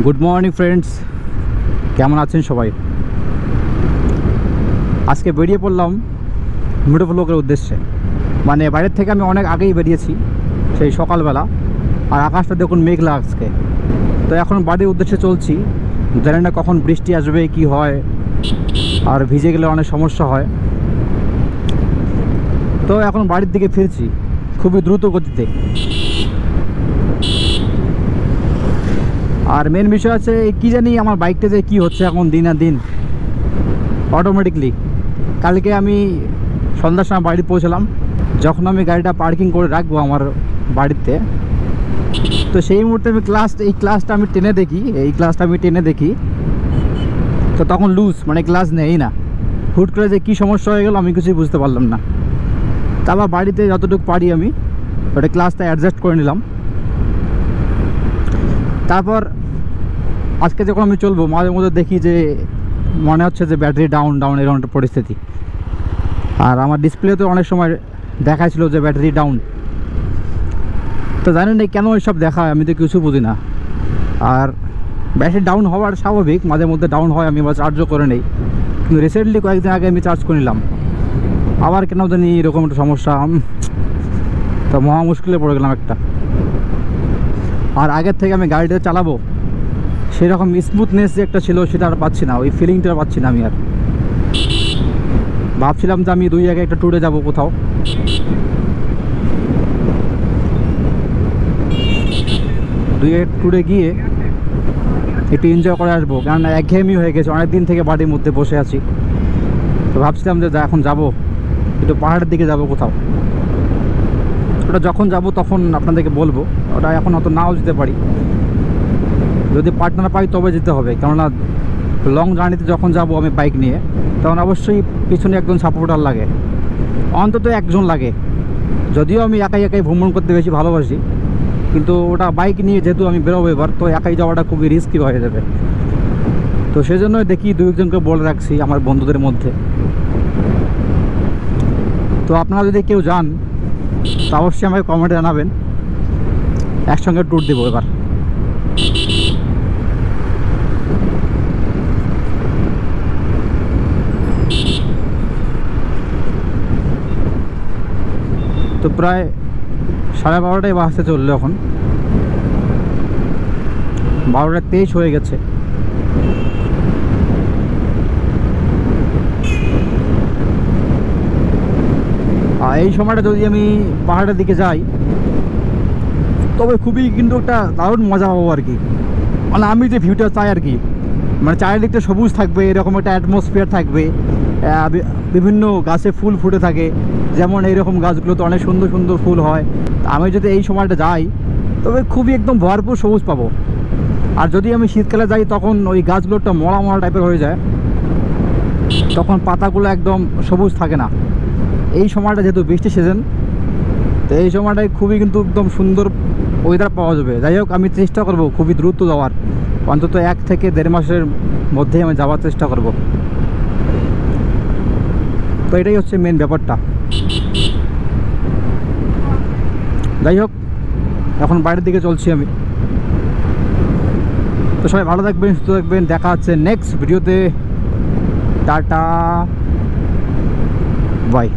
Good morning friends, কেমন আছেন সবাই? আজকে বেরিয়ে পড়লাম মিডো ব্লকের উদ্দেশ্যে। মানে বাইরের থেকে আমি অনেক আগেই বেরিয়েছি, সেই সকালবেলা। আর আকাশটা দেখুন মেঘলা আজকে। তো এখন বাড়ির উদ্দেশ্যে চলছি, জানি না কখন বৃষ্টি আসবে কি হয়, আর ভিজে গেলে অনেক সমস্যা হয়। তো এখন বাড়ির দিকে ফিরছি খুবই দ্রুত গতিতে। আর মেন বিষয় আছে কি জানি আমার বাইকটা যে কী হচ্ছে এখন দিন আর দিন অটোমেটিকলি। কালকে আমি সন্ধ্যার সময় বাড়ি পৌঁছলাম, যখন আমি গাড়িটা পার্কিং করে রাখবো আমার বাড়িতে, তো সেই মুহূর্তে আমি এই ক্লাসটা আমি টেনে দেখি, তো তখন লুজ, মানে ক্লাস নেই না। হুট করে যে কী সমস্যা হয়ে গেল আমি কিছুই বুঝতে পারলাম না। তারপর বাড়িতে যতটুকু পারি আমি ওটা ক্লাসটা অ্যাডজাস্ট করে নিলাম। তারপর আজকে যখন আমি চলবো মাঝে মধ্যে দেখি যে মনে হচ্ছে যে ব্যাটারি ডাউন এরকম একটা পরিস্থিতি। আর আমার ডিসপ্লেতে অনেক সময় দেখাচ্ছিল যে ব্যাটারি ডাউন। তো জানেন না কেন এইসব দেখায়, আমি তো কিছু বুঝি না। আর ব্যাটারি ডাউন হওয়ার স্বাভাবিক, মাঝে মধ্যে ডাউন হয়, আমি আবার চার্জও করে নেই। কিন্তু রিসেন্টলি কয়েকদিন আগে আমি চার্জ করে নিলাম, আবার কেন জানি এরকম একটা সমস্যা। তো মহা মুশকিলে পড়ে গেলাম একটা। আর আগের থেকে আমি গাড়িটা চালাবো সেরকম স্মুথনেস যে একটা ছিল সেটা আর পাচ্ছি না, ওই ফিলিংটা পাচ্ছি না আমি। আর ভাবছিলাম যে আমি 2 জায়গায় একটা ট্যুরে যাব, কোথাও ট্যুরে গিয়ে একটু এনজয় করে আসবো, কারণ একঘেয়েমি হয়ে গেছে, অনেক দিন থেকে বাড়ির মধ্যে বসে আছি। তো ভাবছিলাম যে এখন যাব একটু পাহাড়ের দিকে যাব কোথাও। ওটা যখন যাব তখন আপনাদেরকে বলবো, ওটা এখন অত নাও যেতে পারি, যদি পার্টনার পাই তবে যেতে হবে। কেননা লং জার্নিতে যখন যাব আমি বাইক নিয়ে, তখন অবশ্যই পিছনে একজন সাপোর্টার লাগে, অন্তত একজন লাগে। যদিও আমি একাই ভ্রমণ করতে বেশি ভালোবাসি, কিন্তু ওটা বাইক নিয়ে যেহেতু আমি বেরোবো এবার, তো একাই যাওয়াটা খুবই রিস্কি হয়ে যাবে। তো সেজন্য দেখি 2-1জনকে বলে রাখছি আমার বন্ধুদের মধ্যে। তো আপনারা যদি কেউ যান তো অবশ্যই আমাকে কমেন্টে জানাবেন, একসঙ্গে ট্যুর দেবো এবার। তো প্রায় 12:30 বাজতে চললো, এখন 12:23 হয়ে গেছে। আর এই সময়টা যদি আমি পাহাড়ের দিকে যাই তবে খুবই কিন্তু একটা দারুণ মজা পাবো আর কি। মানে আমি যে ভিউটা চাই আর কি, মানে চারিদিকটা সবুজ থাকবে, এরকম একটা অ্যাটমসফিয়ার থাকবে, বিভিন্ন গাছে ফুল ফুটে থাকে, যেমন এইরকম গাছগুলোতে অনেক সুন্দর সুন্দর ফুল হয়। আমি যদি এই সময়টা যাই তবে খুবই একদম ভরপুর সবুজ পাবো। আর যদি আমি শীতকালে যাই তখন ওই গাছগুলো একটা মরা টাইপের হয়ে যায়, তখন পাতাগুলো একদম সবুজ থাকে না। এই সময়টা যেহেতু বৃষ্টি সিজন, তো এই সময়টায় খুবই কিন্তু একদম সুন্দর ওয়েদার পাওয়া যাবে। যাই হোক, আমি চেষ্টা করব খুবই দ্রুত যাওয়ার, অন্তত 1 থেকে 1.5 মাসের মধ্যেই আমি যাওয়ার চেষ্টা করব। তো এটাই হচ্ছে মেন ব্যাপারটা। যাই হোক, এখন বাইরের দিকে চলছি আমি। তো সবাই ভালো থাকবেন, সুস্থ থাকবেন, দেখা হচ্ছে নেক্সট ভিডিওতে। Tata, by.